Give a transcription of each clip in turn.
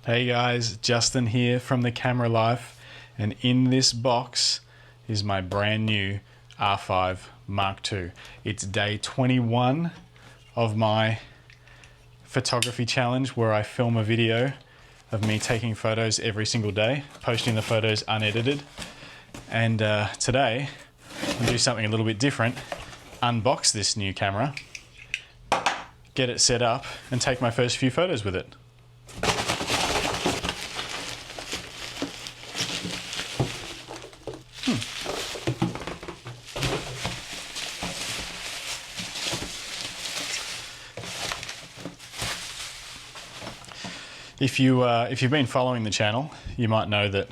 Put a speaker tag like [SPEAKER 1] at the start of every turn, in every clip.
[SPEAKER 1] Hey guys, Justin here from the Camera Life, and in this box is my brand new R5 Mark II. It's day 21 of my photography challenge where I film a video of me taking photos every single day, posting the photos unedited. And today I'll do something a little bit different, unbox this new camera, get it set up and take my first few photos with it. If you've been following the channel, you might know that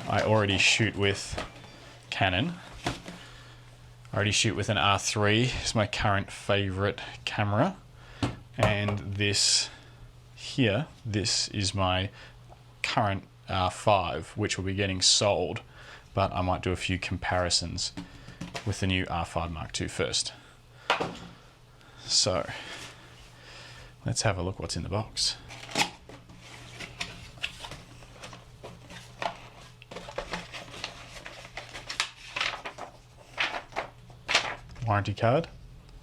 [SPEAKER 1] I already shoot with Canon. I already shoot with an R3. It's my current favorite camera. And this here, this is my current R5, which will be getting sold, but I might do a few comparisons with the new R5 Mark II first. So let's have a look what's in the box. Warranty card.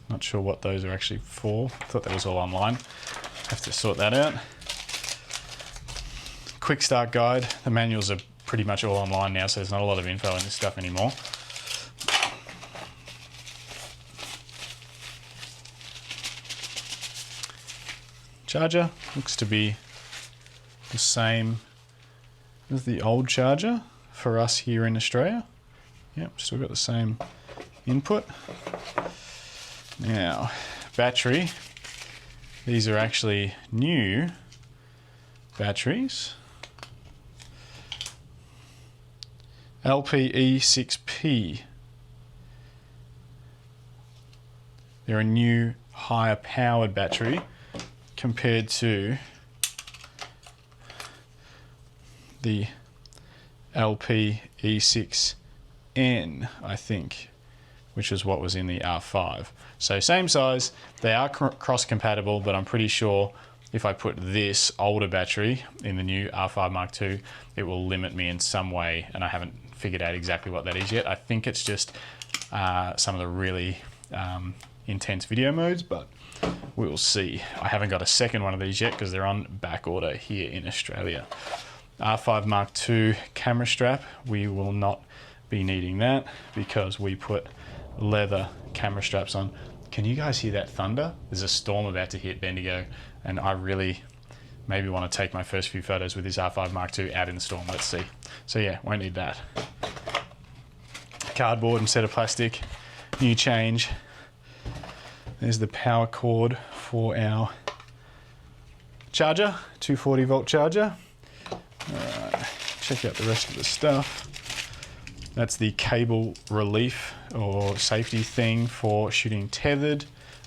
[SPEAKER 1] Not sure what those are actually for. Thought that was all online. Have to sort that out. Quick start guide. The manuals are pretty much all online now, so there's not a lot of info in this stuff anymore. Charger looks to be the same as the old charger for us here in Australia. Yep, still got the same input. Now, battery. These are actually new batteries. LPE6P. They're a new higher powered battery compared to the LPE6N, I think, which is what was in the R5. So same size, they are cross-compatible, but I'm pretty sure if I put this older battery in the new R5 Mark II, it will limit me in some way, and I haven't figured out exactly what that is yet. I think it's just some of the really intense video modes, but we will see. I haven't got a second one of these yet because they're on back order here in Australia. R5 Mark II camera strap, we will not be needing that because we put leather camera straps on. Can you guys hear that thunder? There's a storm about to hit Bendigo, and I really maybe want to take my first few photos with this R5 Mark II out in the storm. Let's see. So yeah, won't need that. Cardboard instead of plastic. New change. There's the power cord for our charger, 240 volt charger. Alright, check out the rest of the stuff. That's the cable relief or safety thing for shooting tethered.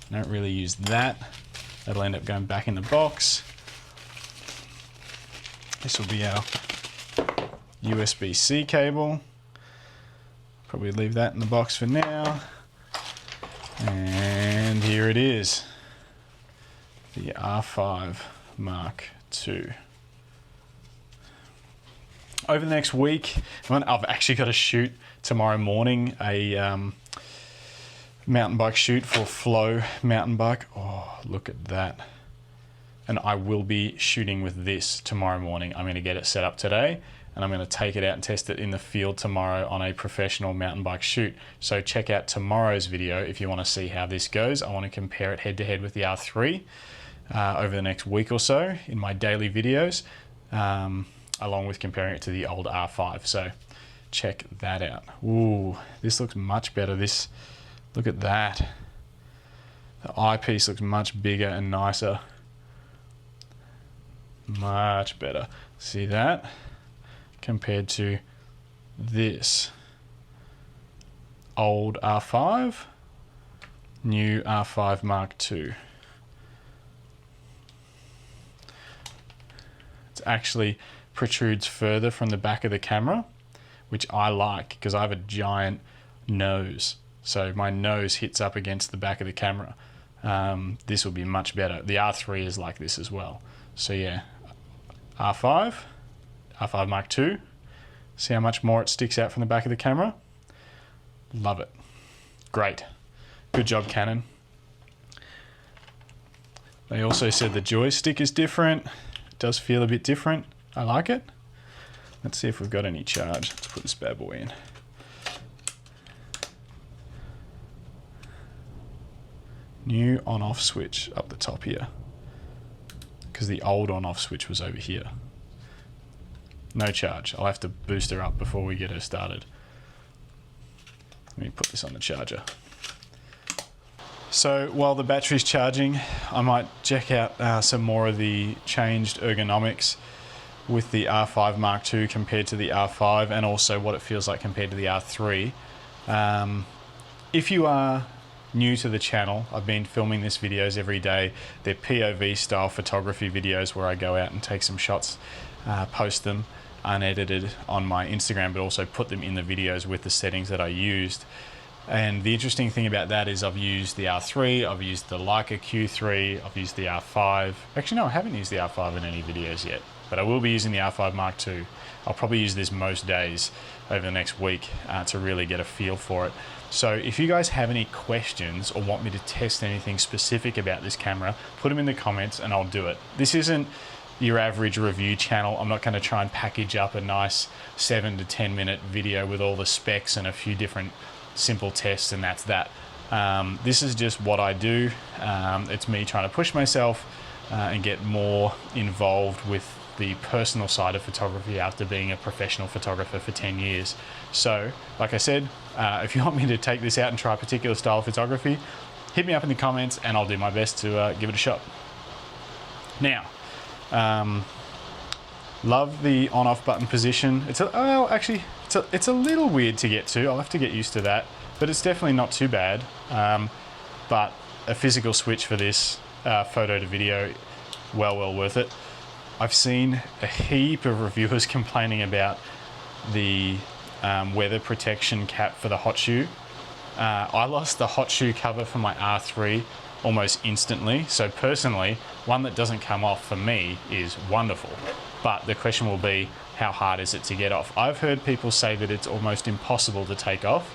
[SPEAKER 1] I don't really use that. That'll end up going back in the box. This will be our USB-C cable. Probably leave that in the box for now. And here it is, the R5 Mark II. Over the next week, I've actually got to shoot tomorrow morning a mountain bike shoot for Flow mountain bike. Oh, look at that. And I will be shooting with this tomorrow morning. I'm going to get it set up today and I'm going to take it out and test it in the field tomorrow on a professional mountain bike shoot. So check out tomorrow's video if you want to see how this goes. I want to compare it head to head with the R3 over the next week or so in my daily videos. Along with comparing it to the old R5. So check that out. Ooh, this looks much better. Look at that. The eyepiece looks much bigger and nicer. Much better. See that? Compared to this old R5, new R5 Mark II. It's actually protrudes further from the back of the camera, which I like because I have a giant nose. So my nose hits up against the back of the camera. This will be much better. The R3 is like this as well. So yeah, R5, R5 Mark II. See how much more it sticks out from the back of the camera? Love it. Great. Good job, Canon. They also said the joystick is different. It does feel a bit different. I like it. Let's see if we've got any charge. Let's put this bad boy in. New on-off switch up the top here, because the old on-off switch was over here. No charge. I'll have to boost her up before we get her started. Let me put this on the charger. So while the battery's charging, I might check out some more of the changed ergonomics with the R5 Mark II compared to the R5, and also what it feels like compared to the R3. If you are new to the channel, I've been filming these videos every day. They're POV style photography videos where I go out and take some shots, post them unedited on my Instagram, but also put them in the videos with the settings that I used. And the interesting thing about that is I've used the R3, I've used the Leica Q3, I've used the R5. Actually, no, I haven't used the R5 in any videos yet, but I will be using the R5 Mark II. I'll probably use this most days over the next week to really get a feel for it. So if you guys have any questions or want me to test anything specific about this camera, put them in the comments and I'll do it. This isn't your average review channel. I'm not going to try and package up a nice 7 to 10 minute video with all the specs and a few different simple tests, and that's that. This is just what I do. It's me trying to push myself and get more involved with the personal side of photography after being a professional photographer for 10 years. So, like I said, if you want me to take this out and try a particular style of photography, hit me up in the comments and I'll do my best to give it a shot. Now, love the on-off button position. It's a little weird to get to. I'll have to get used to that, but it's definitely not too bad. But a physical switch for this photo to video, well worth it. I've seen a heap of reviewers complaining about the weather protection cap for the hot shoe. I lost the hot shoe cover for my R3 almost instantly. So personally, one that doesn't come off for me is wonderful. But the question will be, how hard is it to get off? I've heard people say that it's almost impossible to take off.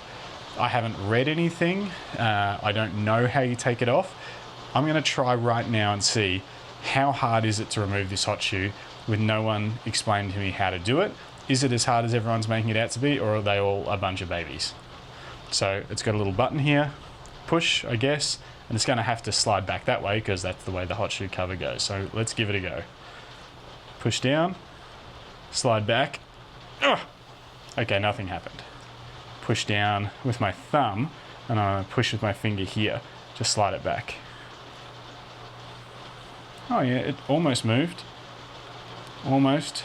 [SPEAKER 1] I haven't read anything. I don't know how you take it off. I'm going to try right now and see how hard is it to remove this hot shoe with no one explaining to me how to do it. Is it as hard as everyone's making it out to be, or are they all a bunch of babies? So it's got a little button here, push, I guess, and it's going to have to slide back that way because that's the way the hot shoe cover goes. So let's give it a go. Push down, slide back. Ugh. Okay, nothing happened. Push down with my thumb, and I'm going to push with my finger here. Just slide it back. Oh yeah, it almost moved. Almost.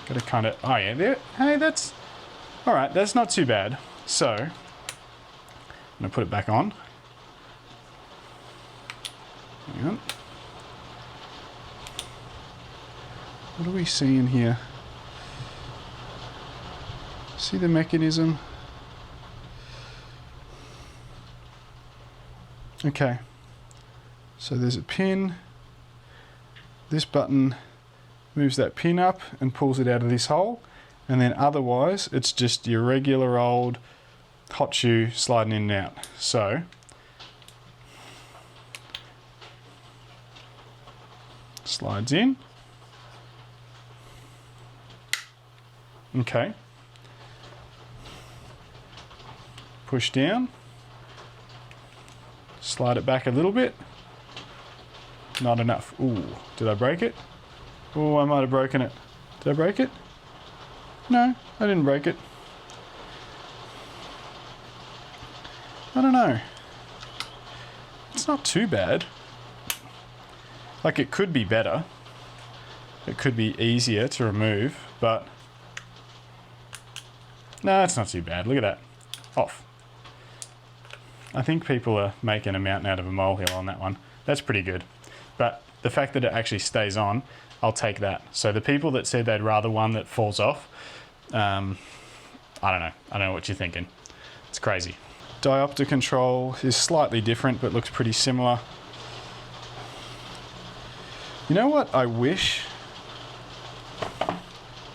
[SPEAKER 1] Gotta kind of, oh yeah, there. Hey, that's, all right, that's not too bad. So, I'm gonna put it back on. Hang on. What do we see in here? See the mechanism? Okay. So there's a pin. This button moves that pin up and pulls it out of this hole. And then otherwise, it's just your regular old hot shoe sliding in and out. So, slides in. Okay. Push down. Slide it back a little bit. Not enough. Ooh, did I break it? Oh, I might have broken it. Did I break it? No, I didn't break it. I don't know. It's not too bad. Like, it could be better. It could be easier to remove, but no, it's not too bad. Look at that. Off. I think people are making a mountain out of a molehill on that one. That's pretty good. But the fact that it actually stays on, I'll take that. So the people that said they'd rather one that falls off, I don't know. I don't know what you're thinking. It's crazy. Diopter control is slightly different, but looks pretty similar. You know what I wish?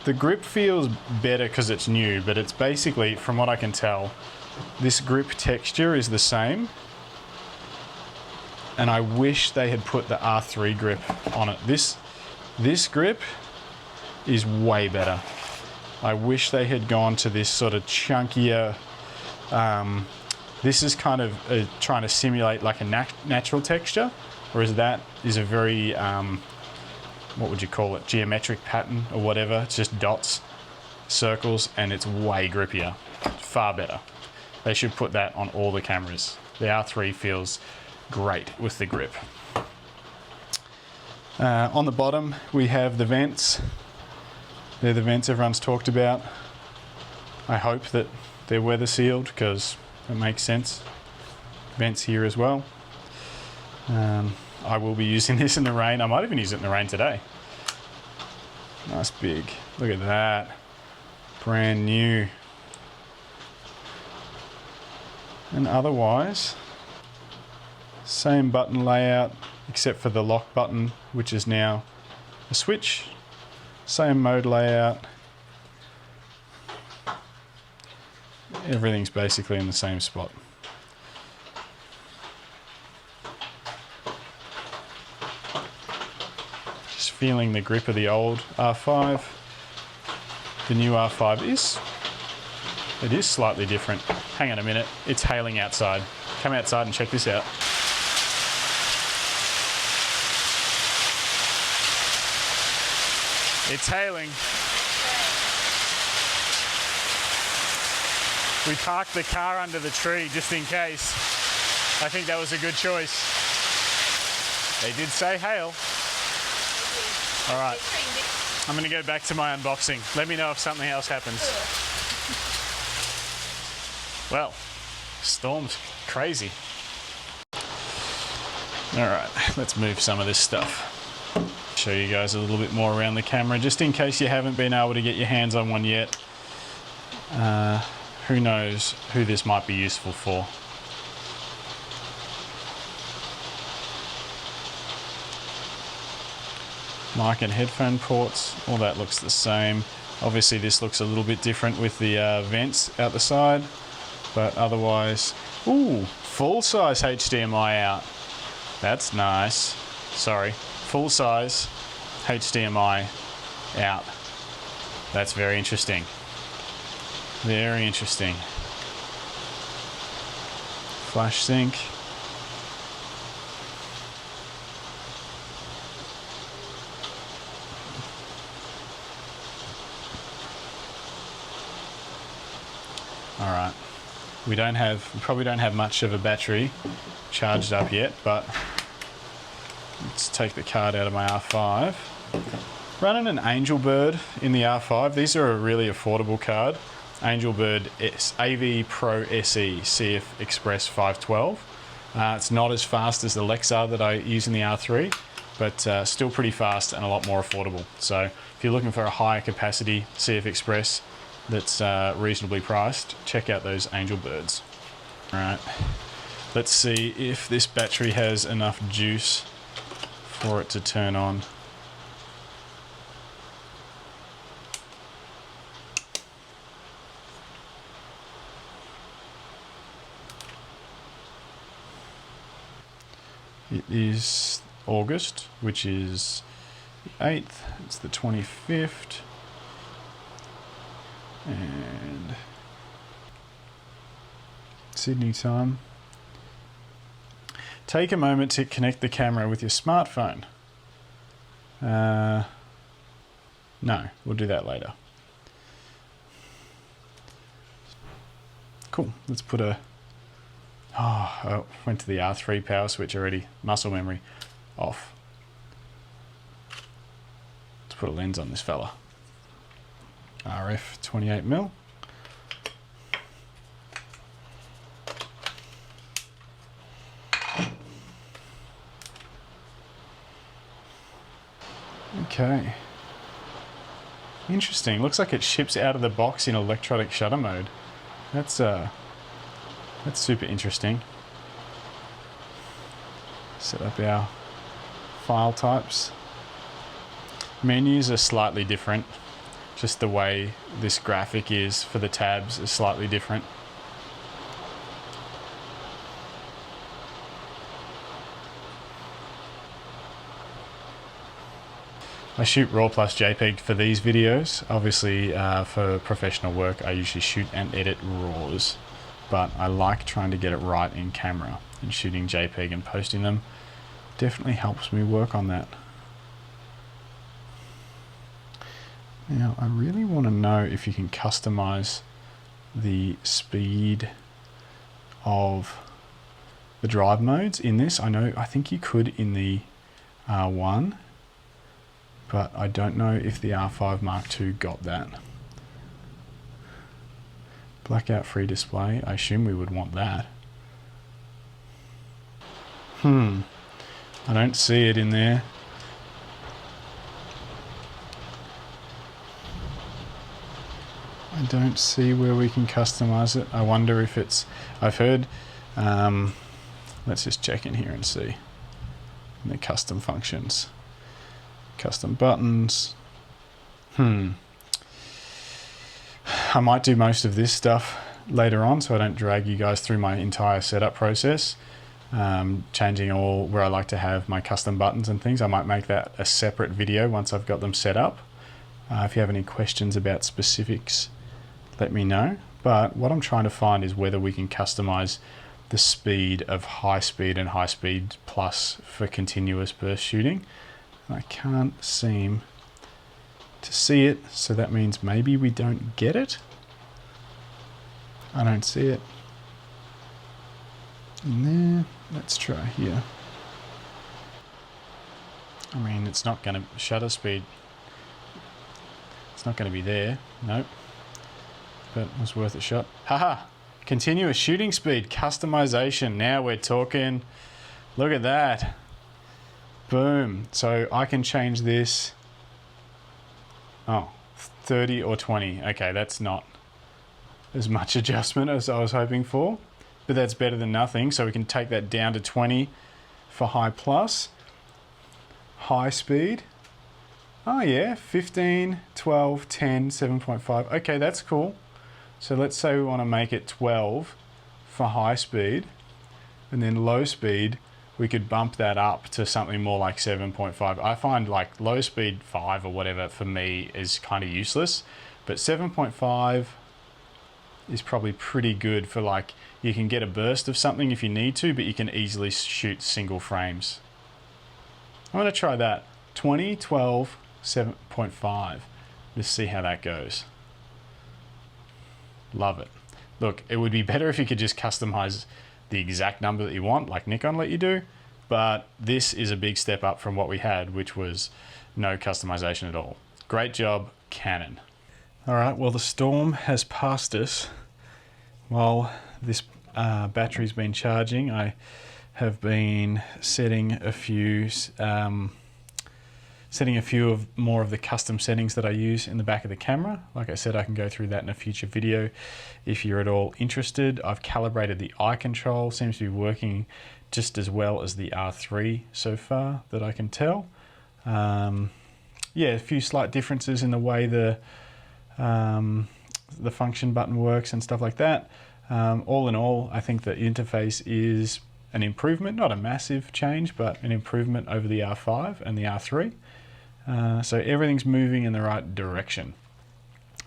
[SPEAKER 1] The grip feels better because it's new, but it's basically, from what I can tell, this grip texture is the same. And I wish they had put the R3 grip on it. This grip is way better. I wish they had gone to this sort of chunkier, this is kind of trying to simulate like a natural texture, whereas that is a very, what would you call it, geometric pattern or whatever. It's just dots, circles, and it's way grippier, far better. They should put that on all the cameras. The R3 feels great with the grip. On the bottom we have the vents. They're the vents everyone's talked about. I hope that they're weather sealed because it makes sense. Vents here as well. I will be using this in the rain. I might even use it in the rain today. Nice big, look at that. Brand new. And otherwise, same button layout except for the lock button, which is now a switch. Same mode layout. Everything's basically in the same spot. Just feeling the grip of the old R5. The new R5 is slightly different. Hang on a minute, it's hailing outside. Come outside and check this out. It's hailing. We parked the car under the tree just in case. I think that was a good choice. They did say hail. All right, I'm gonna go back to my unboxing. Let me know if something else happens. Well, storm's crazy. All right, let's move some of this stuff. Show you guys a little bit more around the camera, just in case you haven't been able to get your hands on one yet. Who knows who this might be useful for. Mic and headphone ports, all that looks the same. Obviously this looks a little bit different with the vents out the side, but otherwise, ooh, full-size HDMI out. That's nice. Sorry, full-size HDMI out. That's very interesting. Very interesting. Flash sync. All right. We probably don't have much of a battery charged up yet, but let's take the card out of my R5. Running an Angelbird in the R5. These are a really affordable card. Angelbird AV Pro SE CF Express 512. It's not as fast as the Lexar that I use in the R3, but still pretty fast and a lot more affordable. So if you're looking for a higher capacity CF Express that's reasonably priced, check out those Angelbirds. All right, let's see if this battery has enough juice for it to turn on. It is August, which is the 8th, it's the 25th, and Sydney time. Take a moment to connect the camera with your smartphone. No, we'll do that later. Cool, let's put a oh, went to the R3 power switch already. Muscle memory off. Let's put a lens on this fella. RF 28mm. Okay. Interesting. Looks like it ships out of the box in electronic shutter mode. That's super interesting. Set up our file types. Menus are slightly different. Just the way this graphic is for the tabs is slightly different. I shoot RAW plus JPEG for these videos. Obviously, for professional work, I usually shoot and edit RAWs, but I like trying to get it right in camera, and shooting JPEG and posting them definitely helps me work on that. Now, I really want to know if you can customize the speed of the drive modes in this. I think you could in the R1, but I don't know if the R5 Mark II got that. Blackout-free display, I assume we would want that. I don't see it in there. I don't see where we can customize it. I wonder if it's, I've heard, let's just check in here and see. In the custom functions. Custom buttons. I might do most of this stuff later on so I don't drag you guys through my entire setup process. Changing all where I like to have my custom buttons and things. I might make that a separate video once I've got them set up. If you have any questions about specifics, let me know. But what I'm trying to find is whether we can customize the speed of high speed and high speed plus for continuous burst shooting. I can't seem to see it, so that means maybe we don't get it. I don't see it in there. Let's try here. I mean, it's not going to, shutter speed, it's not going to be there. Nope. But it was worth a shot. Haha! Continuous shooting speed, customization. Now we're talking. Look at that. Boom. So I can change this. Oh, 30 or 20. Okay, that's not as much adjustment as I was hoping for, but that's better than nothing. So we can take that down to 20 for high plus. High speed. Oh yeah, 15, 12, 10, 7.5. Okay, that's cool. So let's say we want to make it 12 for high speed, and then low speed, we could bump that up to something more like 7.5. I find like low speed 5 or whatever for me is kind of useless, but 7.5 is probably pretty good for, like, you can get a burst of something if you need to, but you can easily shoot single frames. I'm going to try that. 20, 12, 7.5. Let's see how that goes. Love it. Look, it would be better if you could just customize the exact number that you want, like Nikon let you do, but this is a big step up from what we had, which was no customization at all. Great job, Canon. All right, well, the storm has passed us. While this battery's been charging, I have been setting a few more of the custom settings that I use in the back of the camera. Like I said, I can go through that in a future video if you're at all interested. I've calibrated the eye control, seems to be working just as well as the R3 so far that I can tell. Yeah, a few slight differences in the way the function button works and stuff like that. All in all, I think the interface is an improvement, not a massive change, but an improvement over the R5 and the R3. So everything's moving in the right direction.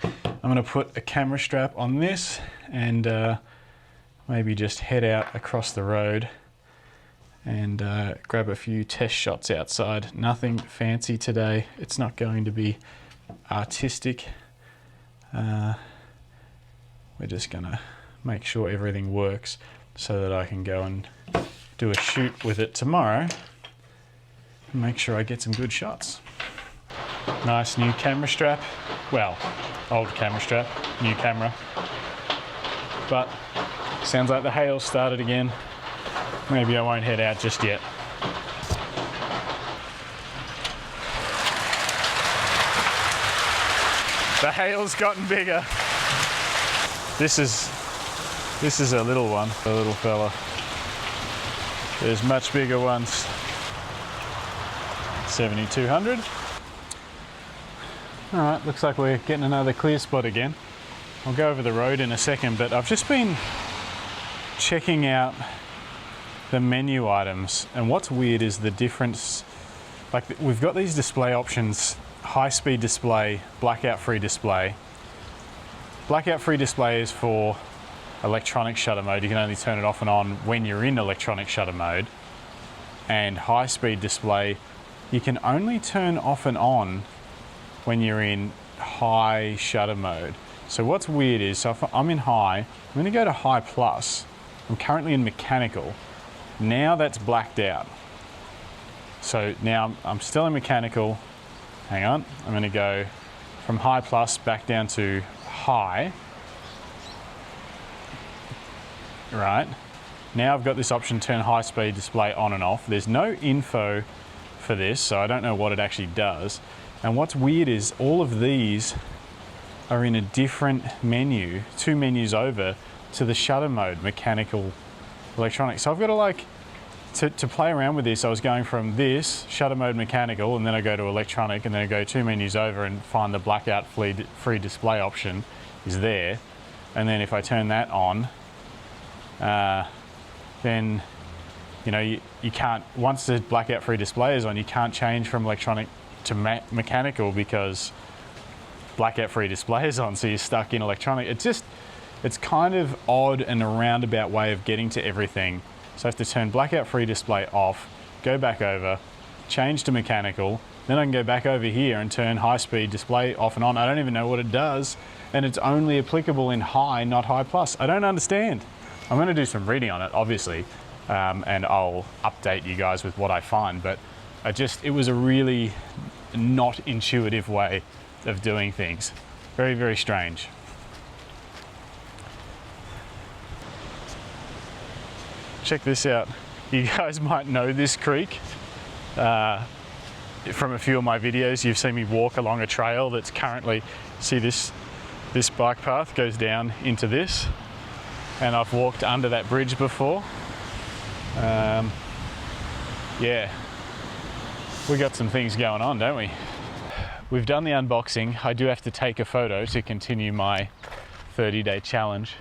[SPEAKER 1] I'm going to put a camera strap on this and maybe just head out across the road and grab a few test shots outside. Nothing fancy today. It's not going to be artistic. We're just going to make sure everything works so that I can go and do a shoot with it tomorrow and make sure I get some good shots. Nice new camera strap. Well, old camera strap, new camera. But sounds like the hail started again. Maybe I won't head out just yet. The hail's gotten bigger. This is a little one, a little fella. There's much bigger ones. 7200. All right, looks like we're getting another clear spot again. I'll go over the road in a second, but I've just been checking out the menu items, and what's weird is the difference. Like, we've got these display options: high speed display, blackout free display. Blackout free display is for electronic shutter mode. You can only turn it off and on when you're in electronic shutter mode. And high speed display, you can only turn off and on when you're in high shutter mode. So what's weird is, so if I'm in high, I'm going to go to high plus. I'm currently in mechanical. Now that's blacked out. So now I'm still in mechanical. Hang on, I'm going to go from high plus back down to high. Right. Now I've got this option, turn high speed display on and off. There's no info for this, so I don't know what it actually does. And what's weird is all of these are in a different menu, 2 menus over to the shutter mode, mechanical, electronic. So I've got to like, to play around with this, I was going from this, shutter mode mechanical, and then I go to electronic, and then I go 2 menus over and find the blackout free display option is there. And then if I turn that on, then you know, you can't, once the blackout free display is on, you can't change from electronic to mechanical because blackout free display is on, so you're stuck in electronic. It's kind of odd and a roundabout way of getting to everything. So I have to turn blackout free display off, go back over, change to mechanical, then I can go back over here and turn high speed display off and on. I don't even know what it does, and it's only applicable in high, not high plus. I don't understand. I'm going to do some reading on it, obviously, and I'll update you guys with what I find, but it was a really not intuitive way of doing things. Very, very strange. Check this out. You guys might know this creek. From a few of my videos, you've seen me walk along a trail that's currently, see this bike path goes down into this, and I've walked under that bridge before. Yeah, we got some things going on, don't we? We've done the unboxing. I do have to take a photo to continue my 30-day challenge.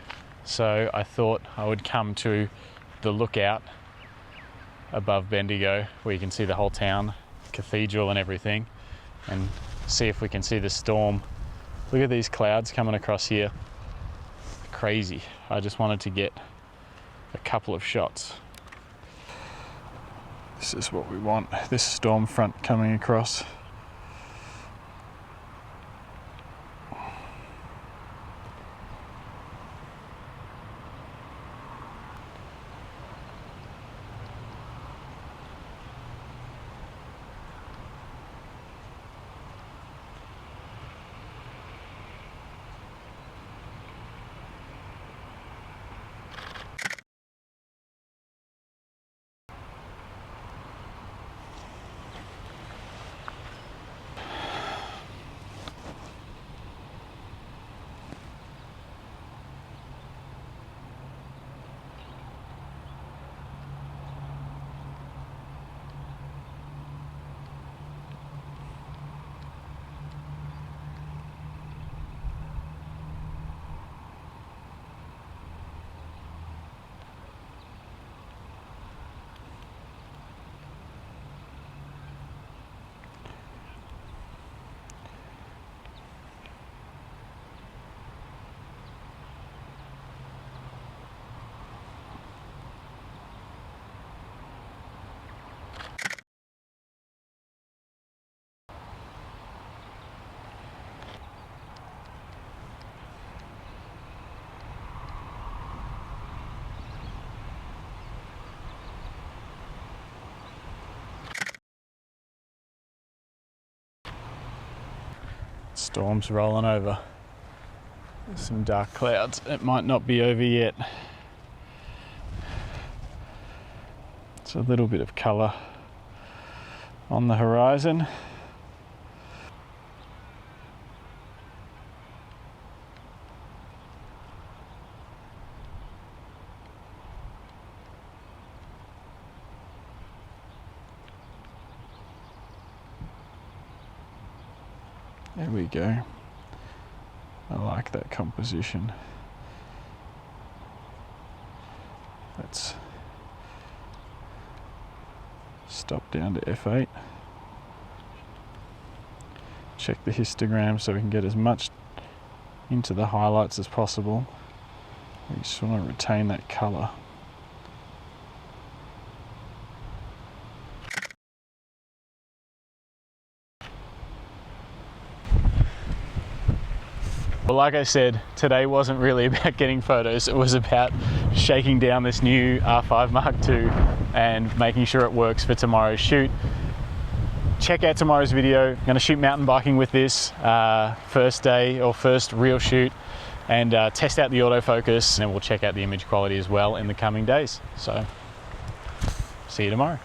[SPEAKER 1] So I thought I would come to the lookout above Bendigo, where you can see the whole town, cathedral and everything, and see if we can see the storm. Look at these clouds coming across here. Crazy. I just wanted to get a couple of shots. This is what we want, this storm front coming across. Storm's rolling over. There's some dark clouds. It might not be over yet. It's a little bit of colour on the horizon. There we go. I like that composition. Let's stop down to f8. Check the histogram so we can get as much into the highlights as possible. We just want to retain that colour. Well, like I said, today wasn't really about getting photos. It was about shaking down this new R5 Mark II and making sure it works for tomorrow's shoot. Check out tomorrow's video. I'm going to shoot mountain biking with this first day or first real shoot, and test out the autofocus, and then we'll check out the image quality as well in the coming days. So, see you tomorrow.